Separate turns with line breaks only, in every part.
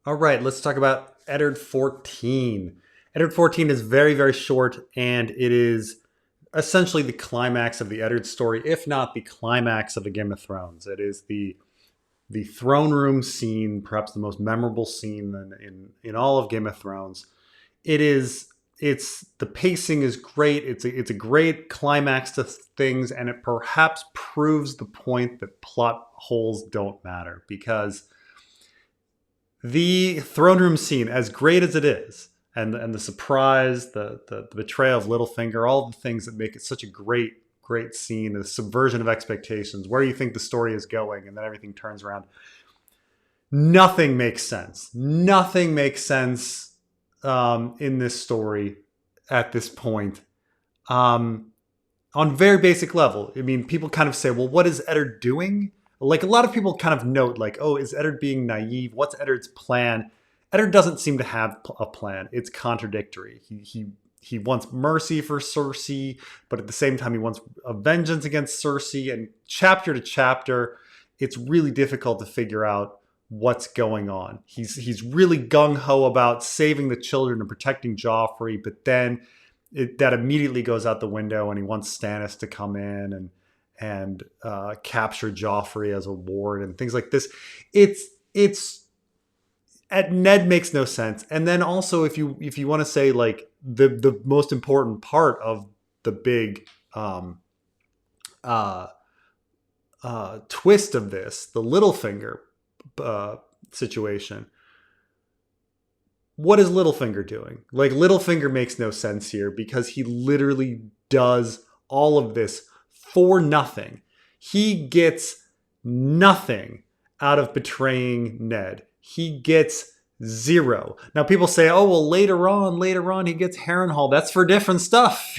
All right, let's talk about Eddard 14. Eddard 14 is very, very short, and it is essentially the climax of the Eddard story, if not the climax of the Game of Thrones. It is the throne room scene, perhaps the most memorable scene in all of Game of Thrones. It is it's the pacing is great. It's a great climax to things, and it perhaps proves the point that plot holes don't matter, because the throne room scene, as great as it is, and the surprise, the betrayal of Littlefinger, all the things that make it such a great scene, the subversion of expectations, where you think the story is going, and then everything turns around. Nothing makes sense. Nothing makes sense in this story at this point. On very basic level, I mean, people kind of say, well, what is Eddard doing? Like, a lot of people kind of note, like, oh, is Eddard being naive? What's Eddard's plan? Eddard doesn't seem to have a plan. It's contradictory. He wants mercy for Cersei, but at the same time, he wants a vengeance against Cersei. And chapter to chapter, it's really difficult to figure out what's going on. He's really gung-ho about saving the children and protecting Joffrey, but then that immediately goes out the window, and he wants Stannis to come in and capture Joffrey as a ward and things like this. It's Ned makes no sense. And then also, if you want to say, like, the most important part of the big twist of this, the Littlefinger situation. What is Littlefinger doing? Like, Littlefinger makes no sense here, because he literally does all of this for nothing. He gets nothing out of betraying Ned. He gets zero. Now, people say, oh, well, later on he gets Harrenhal. That's for different stuff.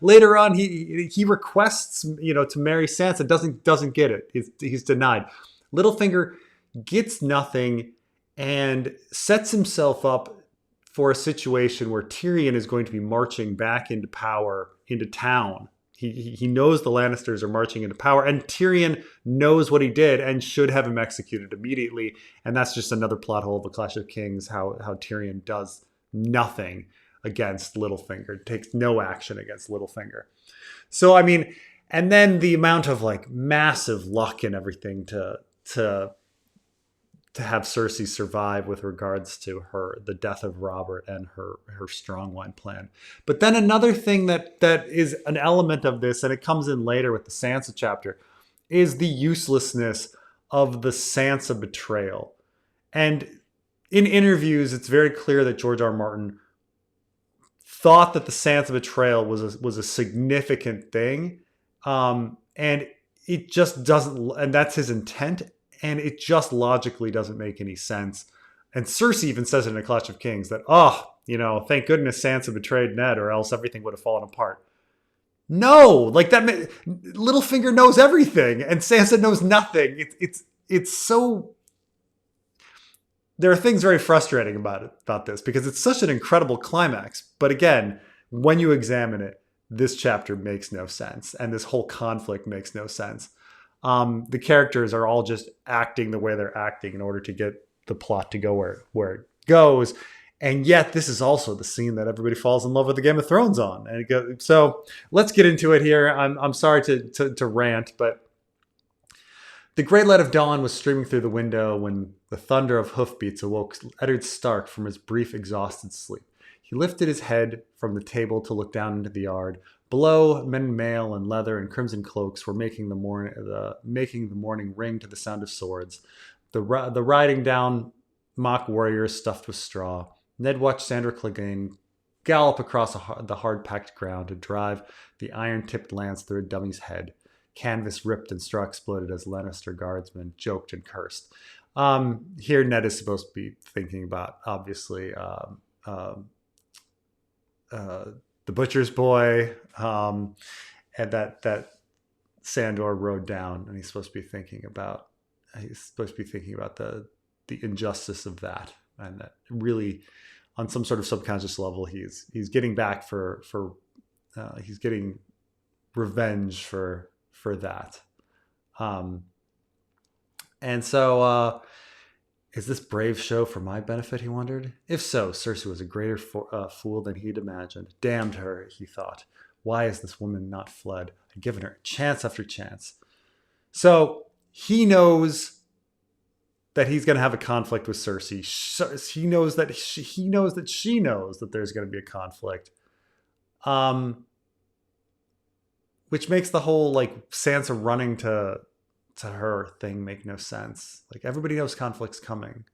Later on he requests, to marry Sansa, doesn't get it. He's denied. Littlefinger gets nothing and sets himself up for a situation where Tyrion is going to be marching back into power, into town. He knows the Lannisters are marching into power, and Tyrion knows what he did and should have him executed immediately. And that's just another plot hole of A Clash of Kings, how Tyrion does nothing against Littlefinger, takes no action against Littlefinger. So, I mean, and then the amount of, like, massive luck and everything to have Cersei survive with regards to the death of Robert and her strongline plan. But then another thing that is an element of this, and it comes in later with the Sansa chapter, is the uselessness of the Sansa betrayal. And in interviews, it's very clear that George R.R. Martin thought that the Sansa betrayal was a significant thing, and it just doesn't. And that's his intent. And it just logically doesn't make any sense. And Cersei even says it in A Clash of Kings that, thank goodness Sansa betrayed Ned, or else everything would have fallen apart. No, like, that Littlefinger knows everything and Sansa knows nothing. It's so. There are things very frustrating about this, because it's such an incredible climax. But again, when you examine it, this chapter makes no sense, and this whole conflict makes no sense. The characters are all just acting the way they're acting in order to get the plot to go where it goes. And yet this is also the scene that everybody falls in love with the Game of Thrones on. And so let's get into it here. I'm sorry to rant, but the great light of dawn was streaming through the window when the thunder of hoofbeats awoke Eddard Stark from his brief, exhausted sleep. He lifted his head from the table to look down into the yard. Below, men in mail and leather and crimson cloaks were making the morning ring to the sound of swords. The riding down mock warriors stuffed with straw. Ned watched Sandor Clegane gallop across the hard-packed ground to drive the iron-tipped lance through a dummy's head. Canvas ripped and straw exploded as Lannister guardsmen joked and cursed. Here, Ned is supposed to be thinking about, obviously, the butcher's boy, and that Sandor rode down, and he's supposed to be thinking about the injustice of that, and that really, on some sort of subconscious level, he's getting back he's getting revenge for that, and so Is this brave show for my benefit, he wondered. If so, Cersei was a greater fool than he'd imagined. Damned her, he thought. Why is this woman not fled? I'd given her chance after chance. So he knows that he's going to have a conflict with Cersei. He knows that she knows that there's going to be a conflict. Which makes the whole like Sansa running to her thing make no sense. Like everybody knows conflict's coming.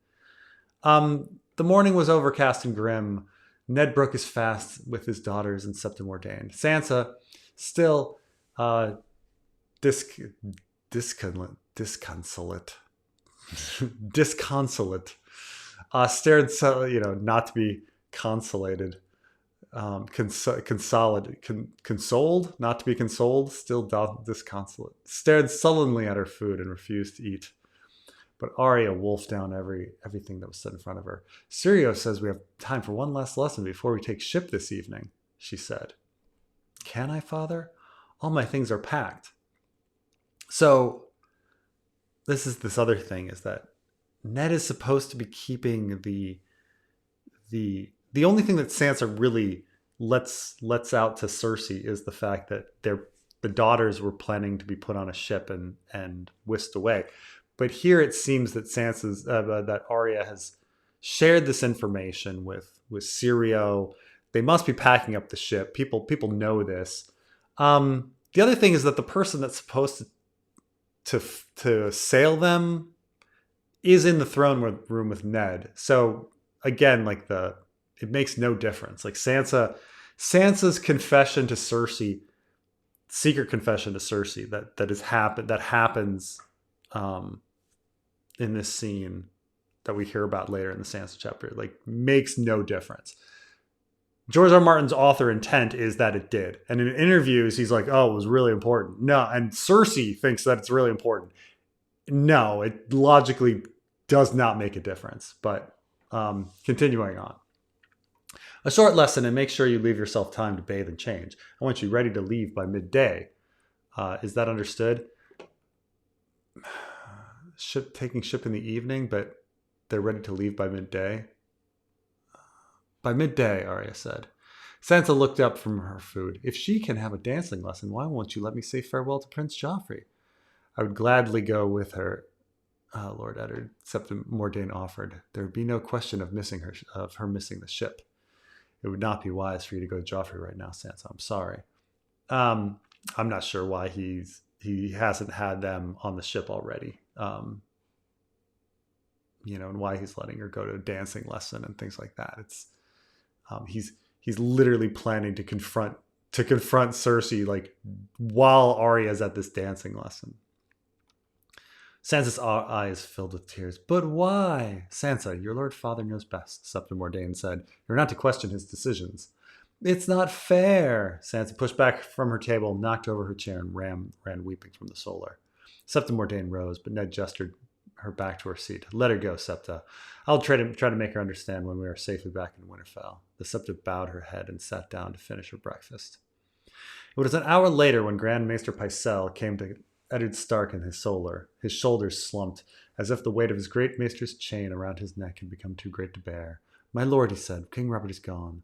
The morning was overcast and grim. Ned broke his fast with his daughters and Septim ordained. Sansa, still disconsolate, stared, not to be consolated. Consoled, not to be consoled, still disconsolate. Stared sullenly at her food and refused to eat. But Arya wolfed down everything that was set in front of her. Syrio says we have time for one last lesson before we take ship this evening, she said. Can I, father? All my things are packed. So this other thing is that Ned is supposed to be keeping the only thing that Sansa really lets out to Cersei is the fact that the daughters were planning to be put on a ship and whisked away. But here it seems that that Arya has shared this information with Syrio. They must be packing up the ship. People know this. The other thing is that the person that's supposed to sail them is in the throne room with Ned. So again, like it makes no difference. Like Sansa's confession to Cersei, secret confession to Cersei that happens in this scene that we hear about later in the Sansa chapter, like makes no difference. George R. R. Martin's author intent is that it did. And in interviews, he's like, oh, it was really important. No, and Cersei thinks that it's really important. No, it logically does not make a difference. But continuing on. A short lesson, and make sure you leave yourself time to bathe and change. I want you ready to leave by midday. Is that understood? Taking ship in the evening, but they're ready to leave by midday? By midday, Arya said. Sansa looked up from her food. If she can have a dancing lesson, why won't you let me say farewell to Prince Joffrey? I would gladly go with her, Lord Eddard, Septim Mordain offered. There would be no question of her missing the ship. It would not be wise for you to go to Joffrey right now, Sansa. I'm sorry. I'm not sure why he hasn't had them on the ship already. And why he's letting her go to a dancing lesson and things like that. It's he's literally planning to confront Cersei like while Arya's at this dancing lesson. Sansa's eyes filled with tears. But why? Sansa, your Lord Father knows best, Septim Mordain said. You're not to question his decisions. It's not fair. Sansa pushed back from her table, knocked over her chair, and ran weeping from the solar. Septim Mordain rose, but Ned gestured her back to her seat. Let her go, Septa. I'll try to make her understand when we are safely back in Winterfell. The Septa bowed her head and sat down to finish her breakfast. It was an hour later when Grand Maester Pycelle came to Eddard Stark in his solar. His shoulders slumped, as if the weight of his great maester's chain around his neck had become too great to bear. My lord, he said, King Robert is gone.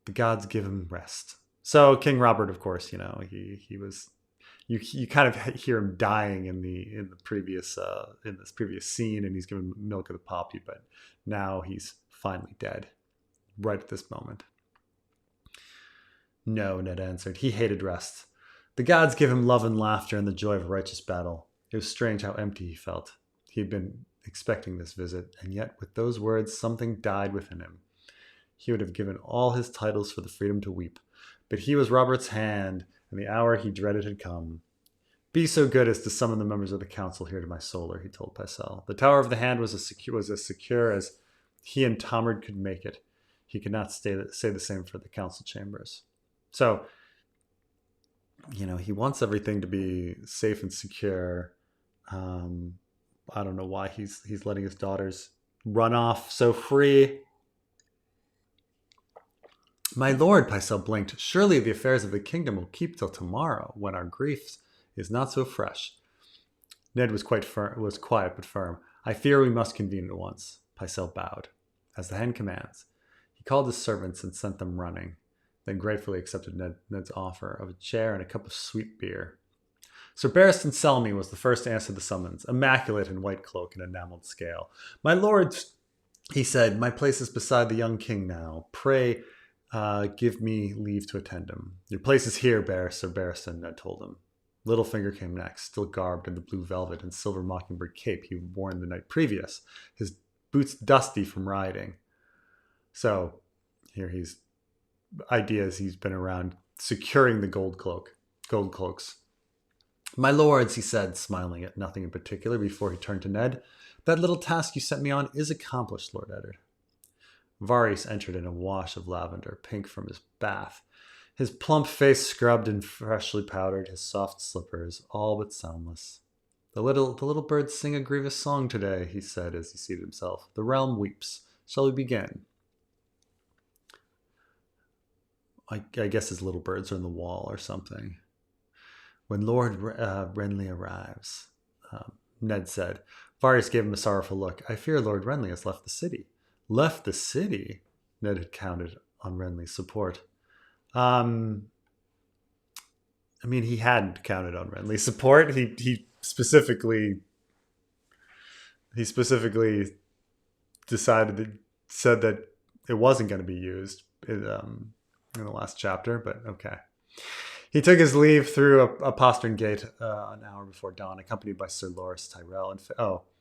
The gods give him rest. So King Robert, of course, he was. You kind of hear him dying in this previous scene, and he's given milk of the poppy, but now he's finally dead, right at this moment. No, Ned answered. He hated rest. The gods give him love and laughter and the joy of a righteous battle. It was strange how empty he felt. He had been expecting this visit, and yet with those words something died within him. He would have given all his titles for the freedom to weep, but he was Robert's hand, and the hour he dreaded had come. Be so good as to summon the members of the council here to my solar, he told Pycelle. The Tower of the Hand was as secure as he and Tomard could make it. He could not say the same for the council chambers. So, he wants everything to be safe and secure. I don't know why he's letting his daughters run off so free. My lord, Pycelle blinked. Surely the affairs of the kingdom will keep till tomorrow, when our grief is not so fresh. Ned was quiet but firm. I fear we must convene at once. Pycelle bowed. As the hand commands. He called his servants and sent them running, then gratefully accepted Ned's offer of a chair and a cup of sweet beer. Sir Barristan Selmy was the first to answer the summons, immaculate in white cloak and enameled scale. My lords, he said, my place is beside the young king now. Pray, give me leave to attend him. Your place is here, Sir Barristan, Ned told him. Littlefinger came next, still garbed in the blue velvet and silver mockingbird cape he had worn the night previous, his boots dusty from riding. So here he's been around securing the gold cloaks. My lords, he said, smiling at nothing in particular before he turned to Ned, that little task you sent me on is accomplished, Lord Eddard. Varys entered in a wash of lavender, pink from his bath, his plump face scrubbed and freshly powdered, his soft slippers all but soundless. The little birds sing a grievous song today, he said as he seated himself. The realm weeps. Shall we begin? I guess his little birds are in the wall or something. When Lord Renly arrives, Ned said. Varys gave him a sorrowful look. I fear Lord Renly has left the city. Left the city? Ned had counted on Renly's support. I mean, he hadn't counted on Renly's support. He specifically said that it wasn't going to be used in the last chapter, but okay. He took his leave through a postern gate an hour before dawn, accompanied by Sir Loras Tyrell.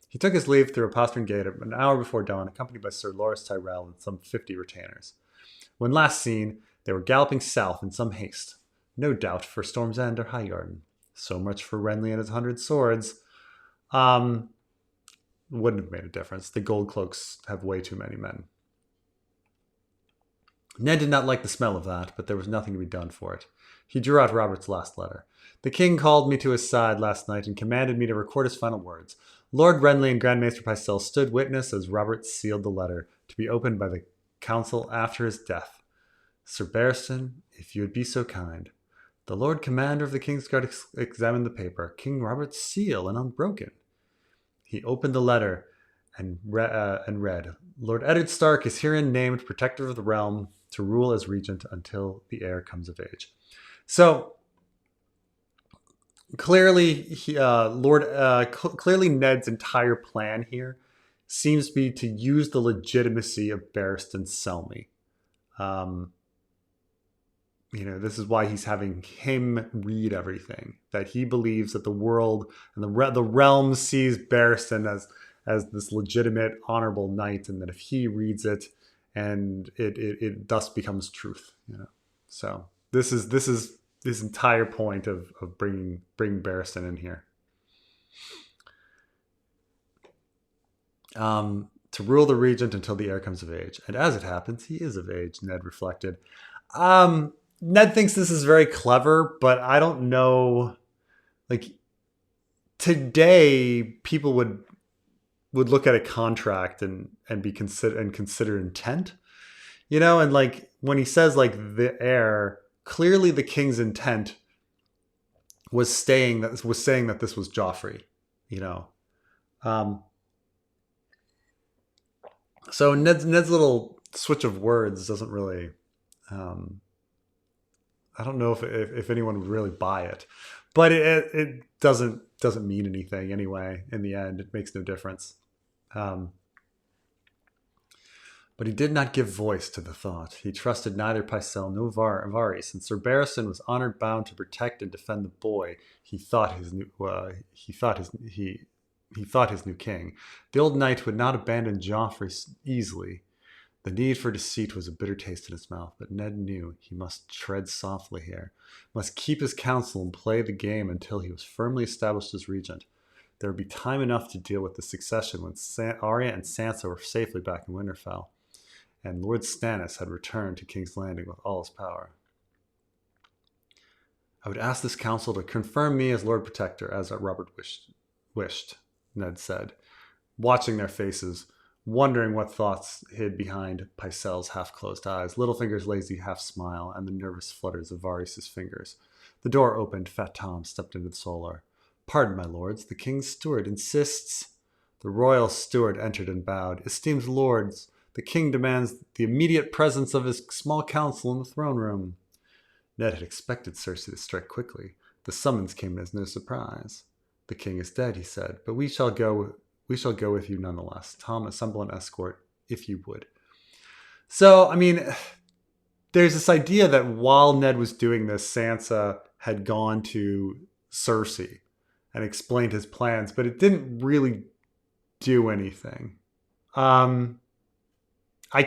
He took his leave through a postern gate an hour before dawn, accompanied by Sir Loras Tyrell and some 50 retainers. When last seen, they were galloping south in some haste, no doubt for Storm's End or Highgarden. So much for Renly and his 100 swords. Wouldn't have made a difference. The gold cloaks have way too many men. Ned did not like the smell of that, but there was nothing to be done for it. He drew out Robert's last letter. The king called me to his side last night and commanded me to record his final words. Lord Renly and Grand Maester Pycelle stood witness as Robert sealed the letter, to be opened by the council after his death. Sir Barristan, if you would be so kind. The Lord Commander of the King's Guard examined the paper, King Robert's seal and unbroken. He opened the letter and read, Lord Eddard Stark is herein named Protector of the Realm to rule as regent until the heir comes of age. So clearly, clearly Ned's entire plan here seems to be to use the legitimacy of Barristan Selmy. This is why he's having him read everything. That he believes that the world and the realm sees Barristan as this legitimate, honorable knight, and that if he reads it, and it thus becomes truth. So this is his entire point of bringing Barristan in here. To rule the regent until the heir comes of age. And as it happens, he is of age, Ned reflected. Ned thinks this is very clever, but I don't know. Like, today, people would look at a contract and consider intent. And like when he says like the heir, clearly the king's intent was saying that this was Joffrey, So Ned's little switch of words doesn't really. I don't know if anyone would really buy it, but it doesn't mean anything anyway. In the end, it makes no difference. But he did not give voice to the thought. He trusted neither Pycelle nor Varys, and Sir Barristan was honored bound to protect and defend the boy he thought his new king. The old knight would not abandon Joffrey easily. The need for deceit was a bitter taste in his mouth, but Ned knew he must tread softly here, must keep his counsel and play the game until he was firmly established as regent. There would be time enough to deal with the succession when Arya and Sansa were safely back in Winterfell, and Lord Stannis had returned to King's Landing with all his power. I would ask this council to confirm me as Lord Protector, as Robert wished, Ned said, watching their faces, wondering what thoughts hid behind Pycelle's half-closed eyes, Littlefinger's lazy half-smile, and the nervous flutters of Varys' fingers. The door opened. Fat Tom stepped into the solar. Pardon, my lords, the king's steward insists. The royal steward entered and bowed. Esteemed lords, the king demands the immediate presence of his small council in the throne room. Ned had expected Cersei to strike quickly. The summons came as no surprise. The king is dead, he said, but we shall go with you nonetheless. Tom, assemble an escort, if you would. So, I mean, there's this idea that while Ned was doing this, Sansa had gone to Cersei and explained his plans, but it didn't really do anything. I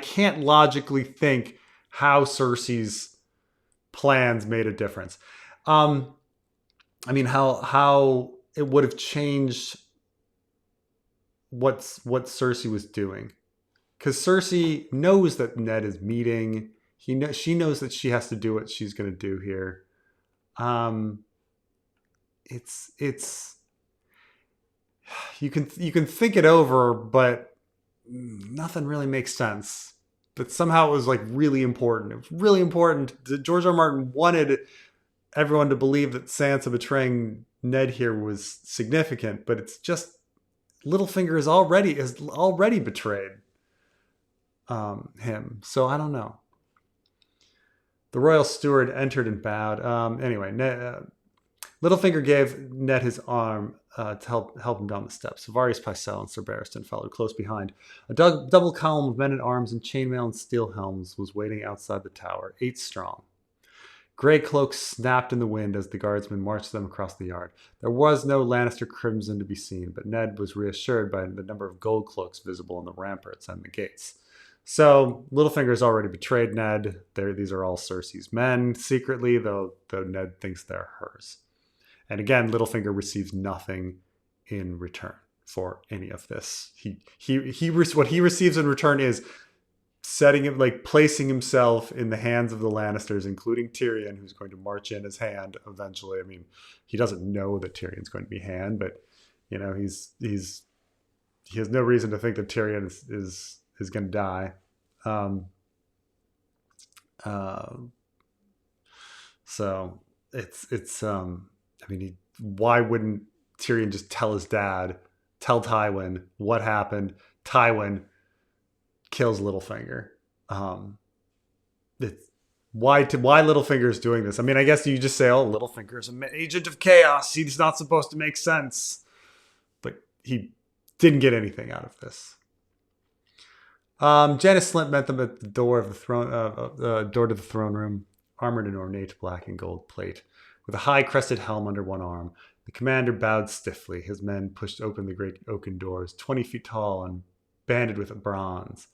can't logically think how Cersei's plans made a difference. I mean, how it would have changed what Cersei was doing, because Cersei knows that Ned is meeting. She knows that she has to do what she's going to do here. It's you can think it over, but nothing really makes sense. But somehow it was like really important. It was really important. George R. R. Martin wanted everyone to believe that Sansa betraying Ned here was significant, but it's just Littlefinger is already betrayed him. So I don't know. The royal steward entered and bowed. Anyway, Littlefinger gave Ned his arm to help him down the steps. Varys, Pycelle, and Sir Barristan followed close behind. A double column of men at arms in chainmail and steel helms was waiting outside the tower, 8 strong. Grey cloaks snapped in the wind as the guardsmen marched them across the yard. There was no Lannister crimson to be seen, but Ned was reassured by the number of gold cloaks visible in the ramparts and the gates. So Littlefinger's already betrayed Ned. These are all Cersei's men secretly, though Ned thinks they're hers. And again, Littlefinger receives nothing in return for any of this. What he receives in return is placing himself in the hands of the Lannisters, including Tyrion, who's going to march in as Hand eventually. I mean, he doesn't know that Tyrion's going to be Hand, but he has no reason to think that Tyrion is going to die. So it's I mean, why wouldn't Tyrion just tell his dad, tell Tywin what happened? Tywin kills Littlefinger. Why Littlefinger's doing this? I mean, I guess you just say, oh, Littlefinger's an agent of chaos. He's not supposed to make sense. But he didn't get anything out of this. Janis Slint met them at the door of the throne, door to the throne room, armored in ornate black and gold plate, with a high-crested helm under one arm. The commander bowed stiffly. His men pushed open the great oaken doors, 20 feet tall and banded with bronze.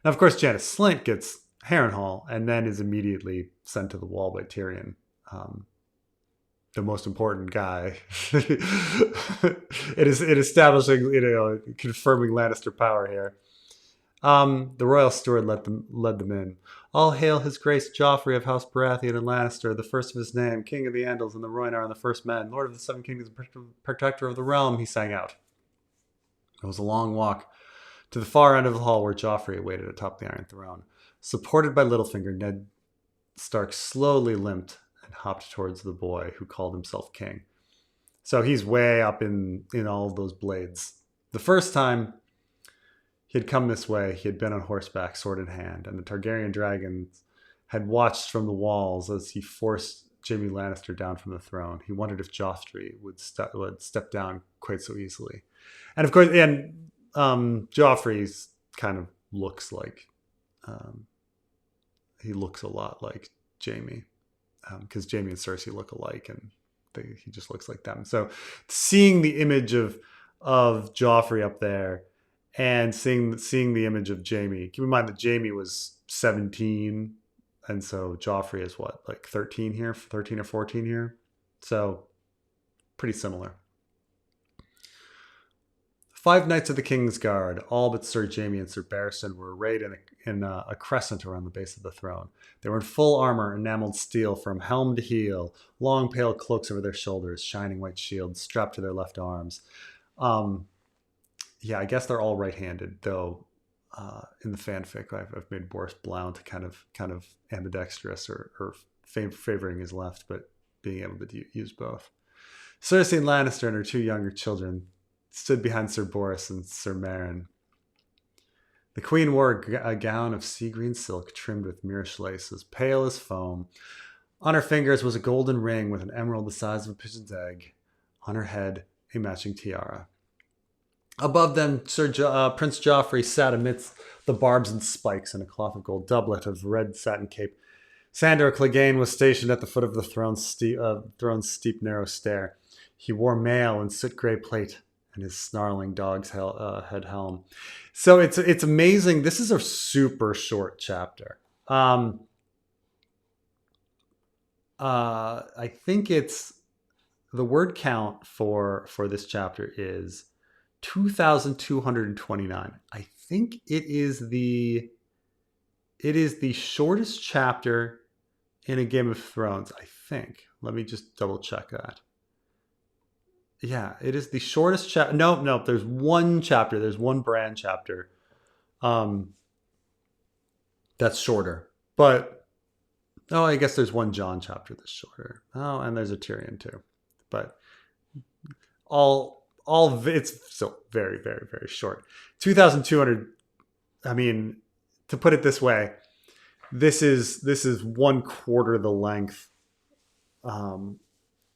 Now, of course, Janis Slint gets Harrenhal and then is immediately sent to the wall by Tyrion. The most important guy. It is establishing, confirming Lannister power here. The royal steward led them in. All hail his grace Joffrey of House Baratheon and Lannister, the first of his name, king of the Andals and the Rhoynar and the first men, lord of the seven kingdoms, protector of the realm, he sang out. It was a long walk to the far end of the hall where Joffrey awaited atop the Iron Throne. Supported by Littlefinger, Ned Stark slowly limped and hopped towards the boy who called himself king. So he's way up in all of those blades. The first time he had come this way, he had been on horseback, sword in hand, and the Targaryen dragons had watched from the walls as he forced Jaime Lannister down from the throne. He wondered if Joffrey would step down quite so easily. And of course, Joffrey's kind of looks like, he looks a lot like Jaime, because Jaime and Cersei look alike, and he just looks like them. So seeing the image of Joffrey up there, and seeing the image of Jaime. Keep in mind that Jaime was 17, and so Joffrey is what, like 13 or 14 here? So pretty similar. 5 knights of the King's Guard, all but Sir Jaime and Sir Barristan, were arrayed in a crescent around the base of the throne. They were in full armor, enameled steel from helm to heel, long pale cloaks over their shoulders, shining white shields strapped to their left arms. Yeah, I guess they're all right-handed, though in the fanfic I've made Boris Blount kind of ambidextrous or favoring his left, but being able to use both. Cersei Lannister and her 2 younger children, stood behind Sir Boris and Sir Marin. The queen wore a gown of sea green silk trimmed with Mirish lace, as pale as foam. On her fingers was a golden ring with an emerald the size of a pigeon's egg. On her head, a matching tiara. Above them, Prince Joffrey sat amidst the barbs and spikes in a cloth of gold doublet of red satin cape. Sandor Clegane was stationed at the foot of the throne's steep, narrow stair. He wore mail and soot gray plate and his snarling dog's head helm. So it's amazing. This is a super short chapter. I think it's the word count for this chapter is 2,229. I think it is the shortest chapter in a Game of Thrones, I think. Let me just double check that. Yeah, it is the shortest chapter. No, there's one chapter. There's one Bran chapter that's shorter. But, I guess there's one Jon chapter that's shorter. Oh, and there's a Tyrion too. But it's still very, very, very short. 2,200, I mean, to put it this way, this is 1/4 the length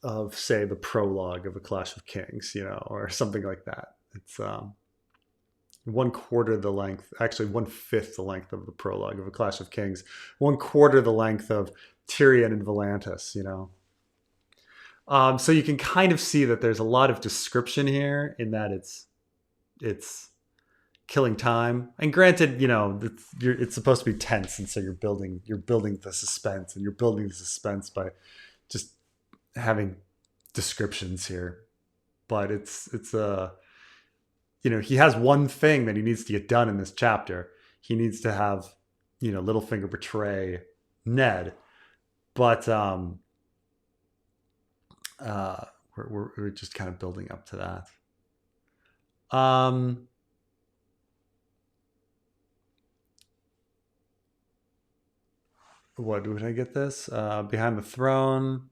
of, say, the prologue of A Clash of Kings, or something like that. It's 1/4 the length, actually 1/5 the length of the prologue of A Clash of Kings, 1/4 the length of Tyrion and Volantis, So you can kind of see that there's a lot of description here in that it's killing time. And granted, it's supposed to be tense, and so you're building the suspense, and you're building the suspense by just having descriptions here. But it's he has one thing that he needs to get done in this chapter. He needs to have Littlefinger betray Ned, but we're just kind of building up to that. What would I get this? Behind the throne,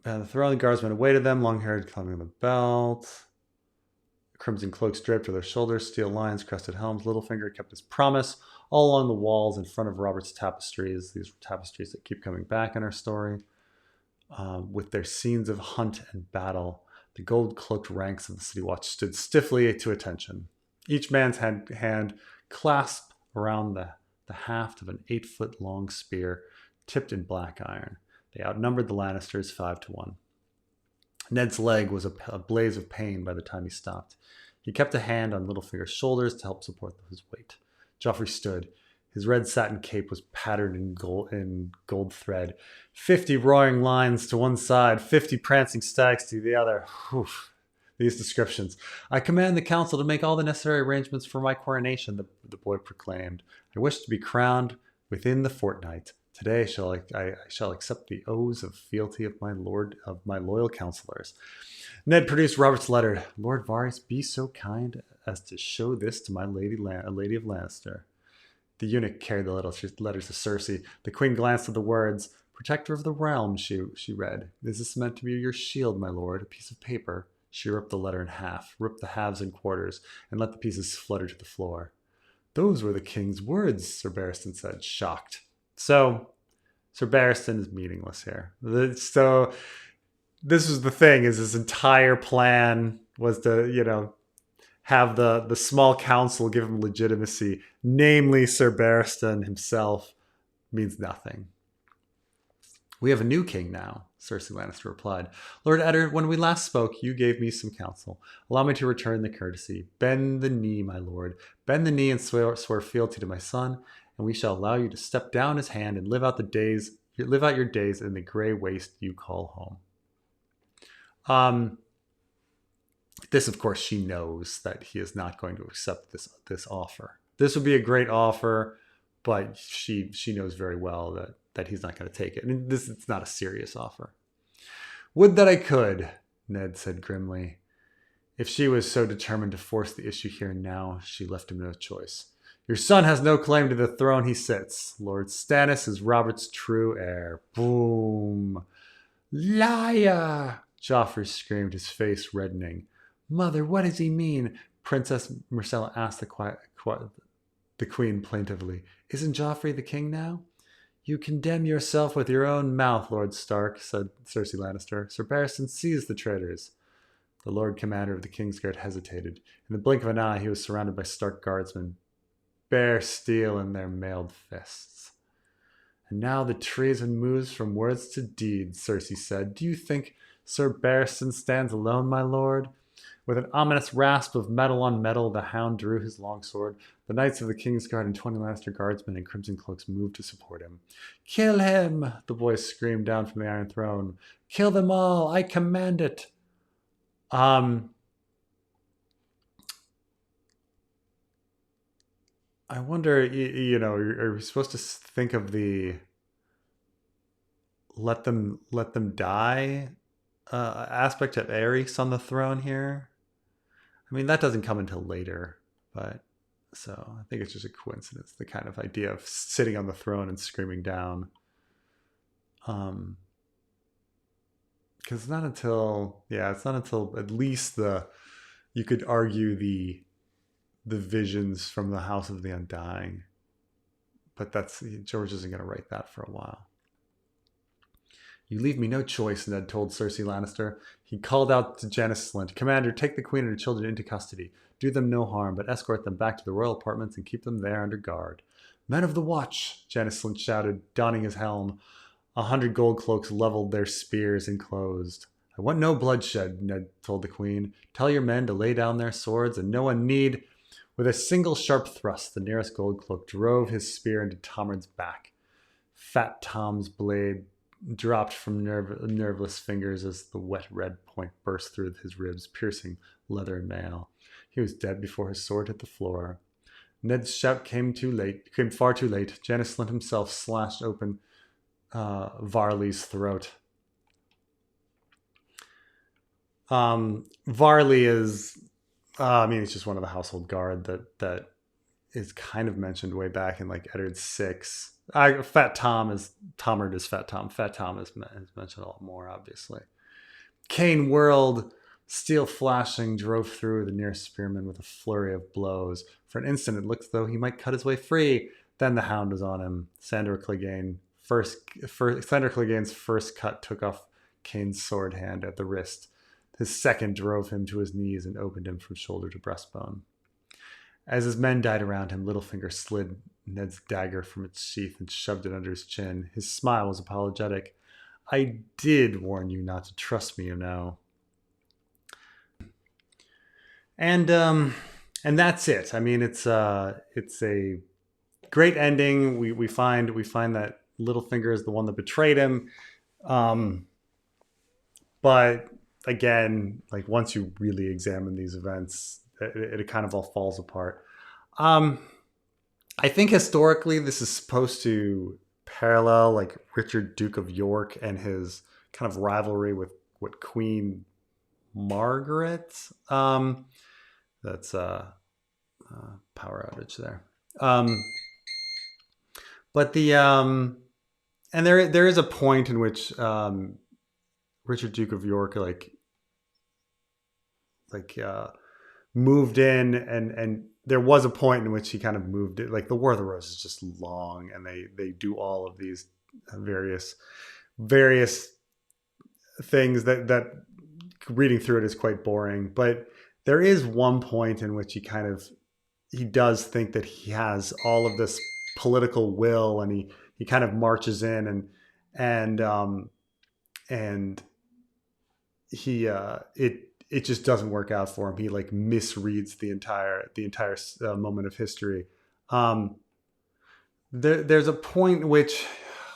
the guardsmen awaited them, long-haired, climbing the belt. Crimson cloaks draped to their shoulders, steel lions, crested helms. Littlefinger kept his promise all along the walls in front of Robert's tapestries. These tapestries that keep coming back in our story. With their scenes of hunt and battle, the gold-cloaked ranks of the city watch stood stiffly to attention. Each man's hand clasped around the haft of an 8-foot-long spear tipped in black iron. They outnumbered the Lannisters 5-1. Ned's leg was a blaze of pain by the time he stopped. He kept a hand on Littlefinger's shoulders to help support his weight. Joffrey stood. His red satin cape was patterned in gold thread. 50 roaring lions to one side, 50 prancing stags to the other. Oof. These descriptions. I command the council to make all the necessary arrangements for my coronation, the boy proclaimed. I wish to be crowned within the fortnight. Today I shall accept the oaths of fealty of my loyal counselors. Ned produced Robert's letter. Lord Varys, be so kind as to show this to my lady of Lannister. The eunuch carried the letters to Cersei. The queen glanced at the words. Protector of the realm, she read. Is this meant to be your shield, my lord? A piece of paper. She ripped the letter in half, ripped the halves in quarters, and let the pieces flutter to the floor. Those were the king's words, Sir Barristan said, shocked. So, Sir Barristan is meaningless here. So, this was the thing, is his entire plan was to, have the small council give him legitimacy, namely Sir Barristan himself, means nothing. We have a new king now, Cersei Lannister replied. Lord Eddard, when we last spoke, you gave me some counsel. Allow me to return the courtesy. Bend the knee, my lord. Bend the knee and swear fealty to my son, and we shall allow you to step down his hand and live out your days in the gray waste you call home. This, of course, she knows that he is not going to accept this offer. This would be a great offer, but she knows very well that he's not going to take it. And it's not a serious offer. Would that I could, Ned said grimly. If she was so determined to force the issue here and now, she left him no choice. Your son has no claim to the throne he sits. Lord Stannis is Robert's true heir. Boom. Liar! Joffrey screamed, his face reddening. Mother, what does he mean? Princess Myrcella asked the queen plaintively. Isn't Joffrey the king now? You condemn yourself with your own mouth, Lord Stark, said Cersei Lannister. Sir Barristan seized the traitors. The Lord Commander of the Kingsguard hesitated. In the blink of an eye, he was surrounded by Stark guardsmen, bare steel in their mailed fists. And now the treason moves from words to deeds, Cersei said. Do you think Sir Barristan stands alone, my lord? With an ominous rasp of metal on metal, the hound drew his longsword. The knights of the Kingsguard and 20 Lannister guardsmen in crimson cloaks moved to support him. Kill him! The voice screamed down from the Iron Throne. Kill them all! I command it! I wonder, are we supposed to think of the let them die aspect of Aerys on the throne here? I mean, that doesn't come until later, but so I think it's just a coincidence, the kind of idea of sitting on the throne and screaming down. Because it's not until at least you could argue the visions from the House of the Undying, but George isn't going to write that for a while. You leave me no choice, Ned told Cersei Lannister. He called out to Janos Slynt, Commander, take the queen and her children into custody. Do them no harm, but escort them back to the royal apartments and keep them there under guard. Men of the watch, Janos Slynt shouted, donning his helm. 100 gold cloaks leveled their spears and closed. I want no bloodshed, Ned told the queen. Tell your men to lay down their swords, and no one need... With a single sharp thrust, the nearest gold cloak drove his spear into Tommen's back. Fat Tom's blade dropped from nerveless fingers as the wet red point burst through his ribs, piercing leather and mail. He was dead before his sword hit the floor. Ned's shout came far too late. Janos Slynt himself slashed open Varley's throat. Varley is, it's just one of the household guard that is kind of mentioned way back in like Eddard VI. Fat Tom is Tommerd is Fat Tom. Fat Tom is mentioned a lot more, obviously. Kane whirled, steel flashing, drove through the nearest spearman with a flurry of blows. For an instant, it looked as though he might cut his way free. Then the hound was on him. Sandor Clegane's first cut took off Kane's sword hand at the wrist. His second drove him to his knees and opened him from shoulder to breastbone. As his men died around him, Littlefinger slid Ned's dagger from its sheath and shoved it under his chin. His smile was apologetic. I did warn you not to trust me, you know. And that's it. I mean, it's a great ending. We find that Littlefinger is the one that betrayed him. But again, like once you really examine these events, it kind of all falls apart. I think historically this is supposed to parallel like Richard, Duke of York, and his kind of rivalry with Queen Margaret. That's a power outage there. But the and there is a point in which Richard, Duke of York, moved in, and there was a point in which he kind of moved it. Like the War of the Roses is just long, and they do all of these various things that reading through it is quite boring. But there is one point in which he does think that he has all of this political will, and he kind of marches in and he it just doesn't work out for him. He like misreads the entire moment of history. There's a point in which,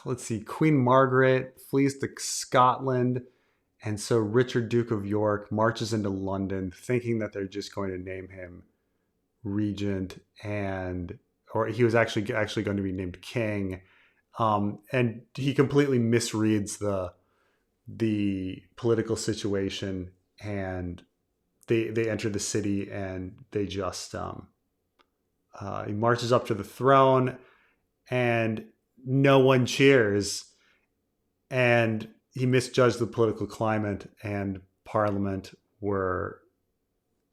let's see, Queen Margaret flees to Scotland, and so Richard, Duke of York, marches into London thinking that they're just going to name him regent, or he was actually going to be named king, and he completely misreads the political situation, and they enter the city, and they just he marches up to the throne, and no one cheers, and he misjudged the political climate, and Parliament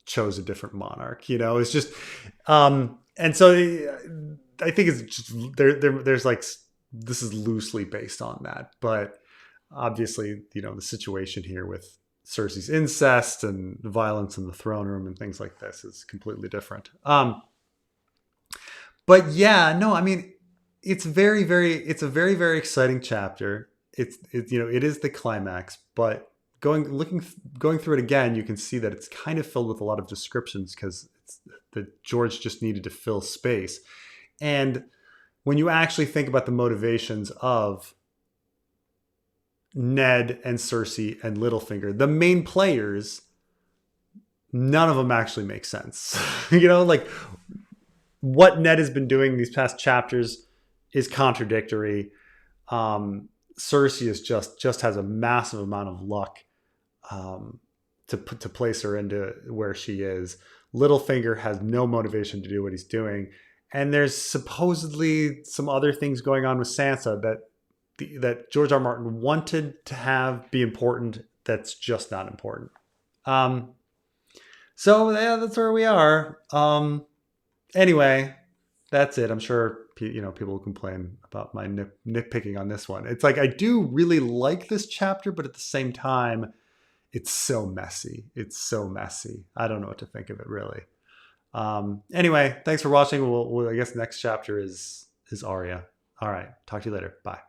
chose a different monarch. It's just, and so I think it's just there's like, this is loosely based on that, but obviously, the situation here with Cersei's incest and violence in the throne room and things like this is completely different. But yeah, no, I mean, it's a very, very exciting chapter. It is the climax, but going through it again, you can see that it's kind of filled with a lot of descriptions because that George just needed to fill space. And when you actually think about the motivations of Ned and Cersei and Littlefinger, the main players, none of them actually make sense. Like what Ned has been doing these past chapters is contradictory. Cersei is just has a massive amount of luck to place her into where she is. Littlefinger has no motivation to do what he's doing, and there's supposedly some other things going on with Sansa that George R. Martin wanted to be important. That's just not important. So yeah, that's where we are. Anyway, that's it. I'm sure people will complain about my nitpicking on this one. It's like, I do really like this chapter, but at the same time, it's so messy. I don't know what to think of it, really. Anyway, thanks for watching. I guess next chapter is Arya. All right. Talk to you later. Bye.